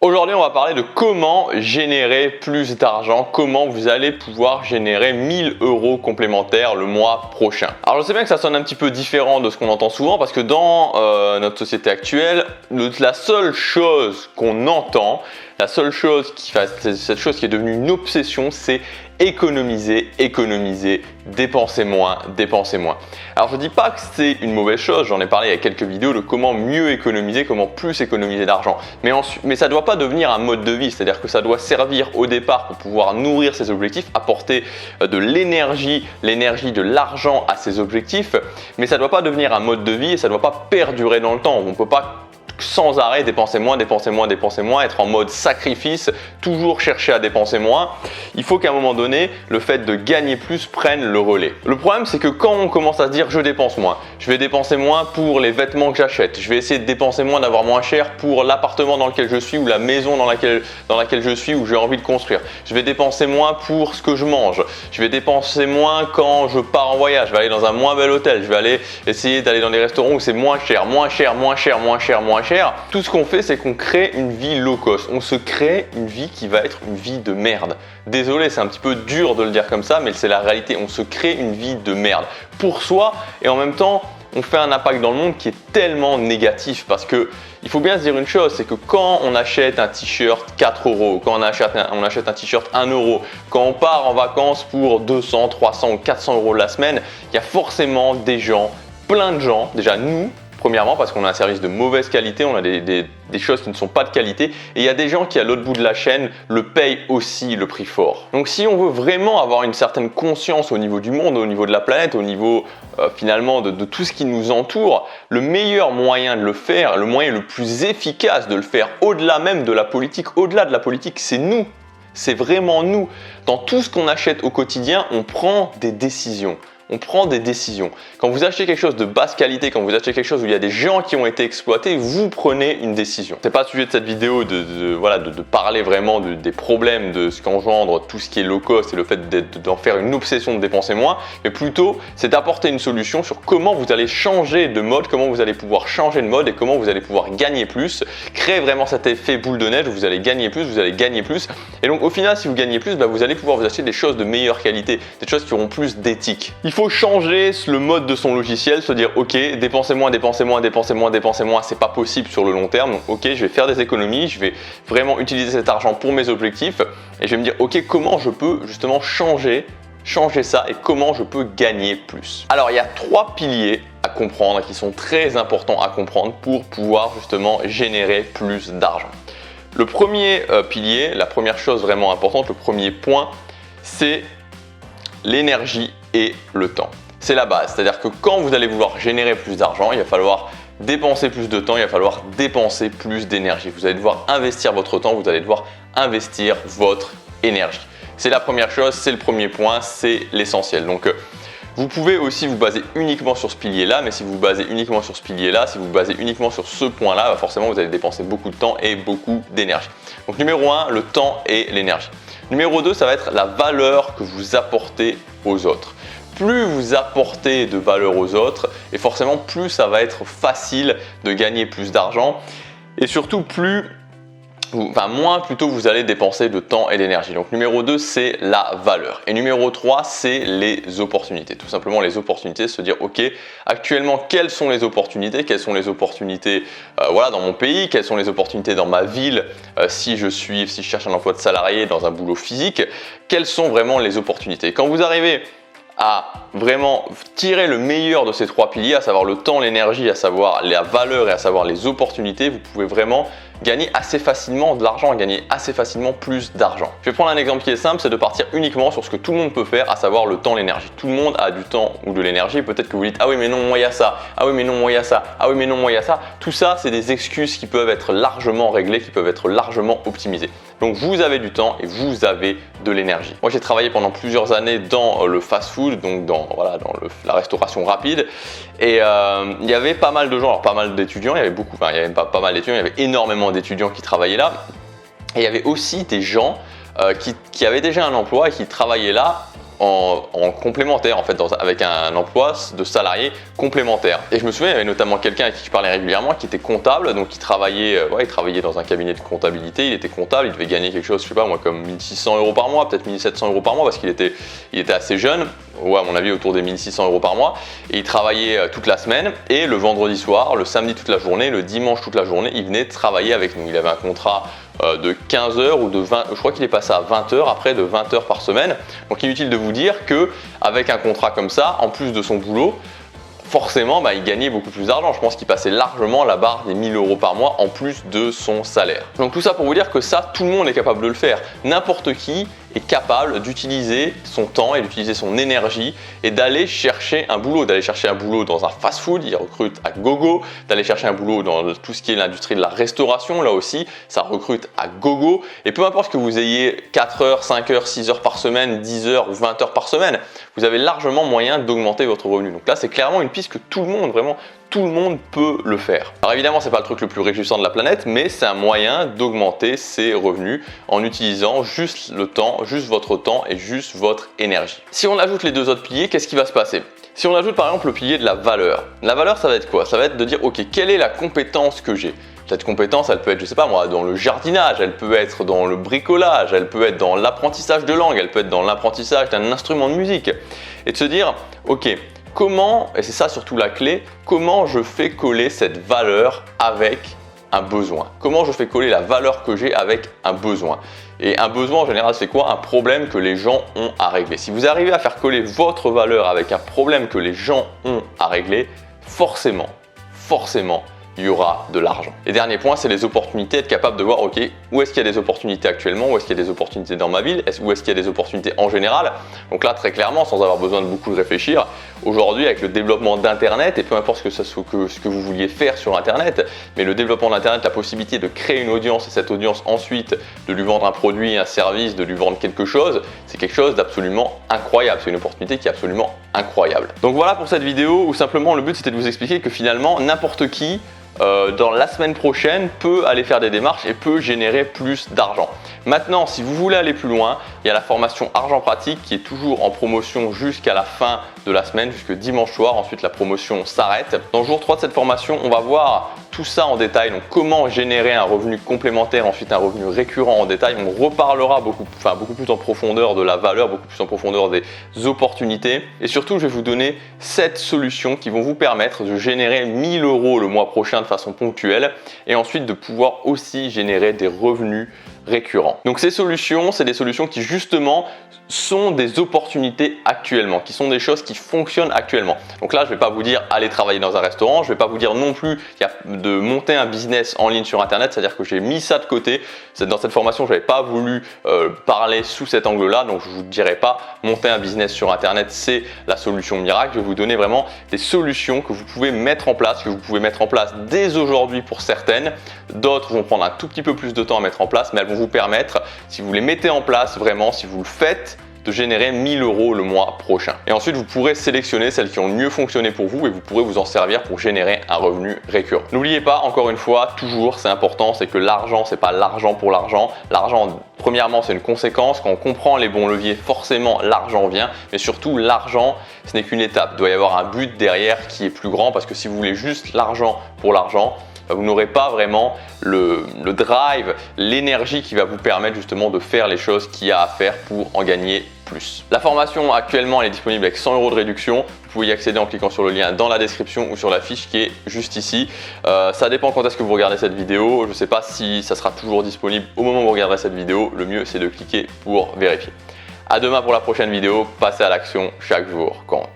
Aujourd'hui, on va parler de comment générer plus d'argent, comment vous allez pouvoir générer 1000 € complémentaires le mois prochain. Alors, je sais bien que ça sonne un petit peu différent de ce qu'on entend souvent parce que dans notre société actuelle, la seule chose qu'on entend, la seule chose cette chose qui est devenue une obsession, c'est économiser, économiser, dépenser moins, dépenser moins. Alors je ne dis pas que c'est une mauvaise chose, j'en ai parlé il y a quelques vidéos de comment mieux économiser, comment plus économiser d'argent. Mais ça ne doit pas devenir un mode de vie, c'est-à-dire que ça doit servir au départ pour pouvoir nourrir ses objectifs, apporter de l'énergie, de l'argent à ses objectifs, mais ça ne doit pas devenir un mode de vie et ça ne doit pas perdurer dans le temps. On ne peut pas sans arrêt dépenser moins, dépenser moins, dépenser moins, être en mode sacrifice, toujours chercher à dépenser moins. Il faut qu'à un moment donné, le fait de gagner plus prenne le relais. Le problème, c'est que quand on commence à se dire je dépense moins, je vais dépenser moins pour les vêtements que j'achète, je vais essayer de dépenser moins, d'avoir moins cher pour l'appartement dans lequel je suis ou la maison dans laquelle je suis ou j'ai envie de construire. Je vais dépenser moins pour ce que je mange. Je vais dépenser moins quand je pars en voyage. Je vais aller dans un moins bel hôtel. Je vais aller essayer d'aller dans des restaurants où c'est moins cher, moins cher, moins cher, moins cher, moins cher. Tout ce qu'on fait, c'est qu'on crée une vie low cost. On se crée une vie qui va être une vie de merde. Désolé, c'est un petit peu dur de le dire comme ça, mais c'est la réalité. On se crée une vie de merde pour soi et en même temps, on fait un impact dans le monde qui est tellement négatif parce que il faut bien se dire une chose, c'est que quand on achète un t-shirt 4 €, quand on achète un t-shirt 1 €, quand on part en vacances pour 200, 300 ou 400 € la semaine, il y a forcément des gens, plein de gens, déjà nous, premièrement parce qu'on a un service de mauvaise qualité, on a des choses qui ne sont pas de qualité et il y a des gens qui à l'autre bout de la chaîne le payent aussi le prix fort. Donc si on veut vraiment avoir une certaine conscience au niveau du monde, au niveau de la planète, au niveau finalement de tout ce qui nous entoure, le meilleur moyen de le faire, le moyen le plus efficace de le faire au-delà même de la politique, au-delà de la politique, c'est nous. C'est vraiment nous. Dans tout ce qu'on achète au quotidien, on prend des décisions. On prend des décisions. Quand vous achetez quelque chose de basse qualité, quand vous achetez quelque chose où il y a des gens qui ont été exploités, vous prenez une décision. C'est pas le sujet de cette vidéo de parler vraiment des problèmes de ce qu'engendre tout ce qui est low cost et le fait d'en faire une obsession de dépenser moins, mais plutôt c'est d'apporter une solution sur comment vous allez changer de mode, comment vous allez pouvoir changer de mode et comment vous allez pouvoir gagner plus, créer vraiment cet effet boule de neige où vous allez gagner plus, vous allez gagner plus. Et donc au final, si vous gagnez plus, vous allez pouvoir vous acheter des choses de meilleure qualité, des choses qui auront plus d'éthique. Il faut changer le mode de son logiciel, se dire ok, dépenser moins, dépenser moins, dépenser moins, dépenser moins, c'est pas possible sur le long terme. Donc ok, je vais faire des économies, je vais vraiment utiliser cet argent pour mes objectifs et je vais me dire ok, comment je peux justement changer ça et comment je peux gagner plus. Alors il y a 3 piliers à comprendre qui sont très importants à comprendre pour pouvoir justement générer plus d'argent. Le premier pilier, la première chose vraiment importante, le premier point, c'est l'énergie et le temps. C'est la base, c'est-à-dire que quand vous allez vouloir générer plus d'argent, il va falloir dépenser plus de temps, il va falloir dépenser plus d'énergie. Vous allez devoir investir votre temps, vous allez devoir investir votre énergie. C'est la première chose, c'est le premier point, c'est l'essentiel. Donc vous pouvez aussi vous baser uniquement sur ce pilier-là, mais si vous vous basez uniquement sur ce pilier-là, si vous vous basez uniquement sur ce point-là, forcément vous allez dépenser beaucoup de temps et beaucoup d'énergie. Donc numéro 1, le temps et l'énergie. Numéro 2, ça va être la valeur que vous apportez aux autres. Plus vous apportez de valeur aux autres, et forcément plus ça va être facile de gagner plus d'argent, et surtout moins plutôt vous allez dépenser de temps et d'énergie. Donc numéro 2, c'est la valeur. Et numéro 3, c'est les opportunités. Tout simplement les opportunités, se dire ok, actuellement quelles sont les opportunités, dans mon pays, quelles sont les opportunités dans ma ville, si je cherche un emploi de salarié dans un boulot physique, quelles sont vraiment les opportunités. Quand vous arrivez à vraiment tirer le meilleur de ces 3 piliers, à savoir le temps, l'énergie, à savoir la valeur et à savoir les opportunités, vous pouvez vraiment gagner assez facilement de l'argent, gagner assez facilement plus d'argent. Je vais prendre un exemple qui est simple, c'est de partir uniquement sur ce que tout le monde peut faire, à savoir le temps, l'énergie. Tout le monde a du temps ou de l'énergie, peut-être que vous dites ah oui mais non moi il y a ça, ah oui mais non moi il y a ça, ah oui mais non moi il y a ça. Tout ça c'est des excuses qui peuvent être largement réglées, qui peuvent être largement optimisées. Donc vous avez du temps et vous avez de l'énergie. Moi j'ai travaillé pendant plusieurs années dans le fast-food, donc dans la restauration rapide et il y avait pas mal de gens, alors pas mal d'étudiants, il y avait pas mal d'étudiants, il y avait énormément d'étudiants qui travaillaient là et il y avait aussi des gens qui avaient déjà un emploi et qui travaillaient là en complémentaire en fait, avec un emploi de salarié complémentaire. Et je me souviens, il y avait notamment quelqu'un avec qui je parlais régulièrement qui était comptable, donc il travaillait dans un cabinet de comptabilité, il était comptable, il devait gagner quelque chose, je sais pas moi, comme 1600 € par mois, peut-être 1700 € par mois parce qu'il était assez jeune, à mon avis autour des 1600 € par mois, et il travaillait toute la semaine, et le vendredi soir, le samedi toute la journée, le dimanche toute la journée, il venait travailler avec nous. Il avait un contrat de 15 heures ou de 20, je crois qu'il est passé à 20 heures après, de 20 heures par semaine. Donc inutile de vous dire qu'avec un contrat comme ça, en plus de son boulot, forcément il gagnait beaucoup plus d'argent. Je pense qu'il passait largement la barre des 1000 € par mois en plus de son salaire. Donc tout ça pour vous dire que ça, tout le monde est capable de le faire. N'importe qui est capable d'utiliser son temps et d'utiliser son énergie et d'aller chercher un boulot, dans un fast-food, il recrute à gogo, d'aller chercher un boulot dans tout ce qui est l'industrie de la restauration, là aussi, ça recrute à gogo. Et peu importe que vous ayez 4 heures, 5 heures, 6 heures par semaine, 10 heures ou 20 heures par semaine, vous avez largement moyen d'augmenter votre revenu. Donc là, c'est clairement une piste que tout le monde, vraiment, tout le monde peut le faire. Alors évidemment, c'est pas le truc le plus réjouissant de la planète, mais c'est un moyen d'augmenter ses revenus en utilisant juste le temps, juste votre temps et juste votre énergie. Si on ajoute les deux autres piliers, qu'est-ce qui va se passer? Si on ajoute par exemple le pilier de la valeur, ça va être quoi? Ça va être de dire, ok, quelle est la compétence que j'ai? Cette compétence, elle peut être, je sais pas moi, dans le jardinage, elle peut être dans le bricolage, elle peut être dans l'apprentissage de langue, elle peut être dans l'apprentissage d'un instrument de musique. Et de se dire, ok, comment, et c'est ça surtout la clé, comment je fais coller cette valeur avec un besoin? Comment je fais coller la valeur que j'ai avec un besoin? Et un besoin en général, c'est quoi? Un problème que les gens ont à régler. Si vous arrivez à faire coller votre valeur avec un problème que les gens ont à régler, forcément, il y aura de l'argent. Et dernier point, c'est les opportunités, être capable de voir, ok, où est-ce qu'il y a des opportunités actuellement, où est-ce qu'il y a des opportunités dans ma ville, où est-ce qu'il y a des opportunités en général. Donc là, très clairement, sans avoir besoin de beaucoup réfléchir, aujourd'hui, avec le développement d'Internet, et peu importe ce que vous vouliez faire sur Internet, mais le développement d'Internet, la possibilité de créer une audience, et cette audience ensuite, de lui vendre un produit, un service, de lui vendre quelque chose, c'est quelque chose d'absolument incroyable. C'est une opportunité qui est absolument incroyable. Donc voilà pour cette vidéo, où simplement le but, c'était de vous expliquer que finalement, n'importe qui, dans la semaine prochaine, peut aller faire des démarches et peut générer plus d'argent. Maintenant, si vous voulez aller plus loin, il y a la formation Argent Pratique qui est toujours en promotion jusqu'à la fin de la semaine, jusque dimanche soir. Ensuite, la promotion s'arrête. Dans le jour 3 de cette formation, on va voir tout ça en détail. Donc, comment générer un revenu complémentaire, ensuite un revenu récurrent en détail. On reparlera beaucoup plus en profondeur de la valeur, beaucoup plus en profondeur des opportunités. Et surtout, je vais vous donner 7 solutions qui vont vous permettre de générer 1000 € le mois prochain de façon ponctuelle et ensuite de pouvoir aussi générer des revenus récurrents. Donc ces solutions, c'est des solutions qui justement sont des opportunités actuellement, qui sont des choses qui fonctionnent actuellement. Donc là, je ne vais pas vous dire allez travailler dans un restaurant, je ne vais pas vous dire non plus de monter un business en ligne sur Internet, c'est-à-dire que j'ai mis ça de côté. Dans cette formation, je n'avais pas voulu parler sous cet angle-là, donc je ne vous dirai pas monter un business sur Internet, c'est la solution miracle. Je vais vous donner vraiment des solutions que vous pouvez mettre en place, dès aujourd'hui pour certaines. D'autres vont prendre un tout petit peu plus de temps à mettre en place, mais elles vont vous permettre, si vous les mettez en place vraiment, si vous le faites, de générer 1000 € le mois prochain. Et ensuite, vous pourrez sélectionner celles qui ont le mieux fonctionné pour vous et vous pourrez vous en servir pour générer un revenu récurrent. N'oubliez pas, encore une fois, toujours, c'est important, c'est que l'argent, c'est pas l'argent pour l'argent. L'argent, premièrement, c'est une conséquence. Quand on comprend les bons leviers, forcément, l'argent vient. Mais surtout, l'argent, ce n'est qu'une étape. Il doit y avoir un but derrière qui est plus grand parce que si vous voulez juste l'argent pour l'argent, vous n'aurez pas vraiment le drive, l'énergie qui va vous permettre justement de faire les choses qu'il y a à faire pour en gagner plus. La formation actuellement elle est disponible avec 100 € de réduction. Vous pouvez y accéder en cliquant sur le lien dans la description ou sur la fiche qui est juste ici. Ça dépend quand est-ce que vous regardez cette vidéo. Je ne sais pas si ça sera toujours disponible au moment où vous regarderez cette vidéo. Le mieux c'est de cliquer pour vérifier. À demain pour la prochaine vidéo. Passez à l'action, chaque jour compte.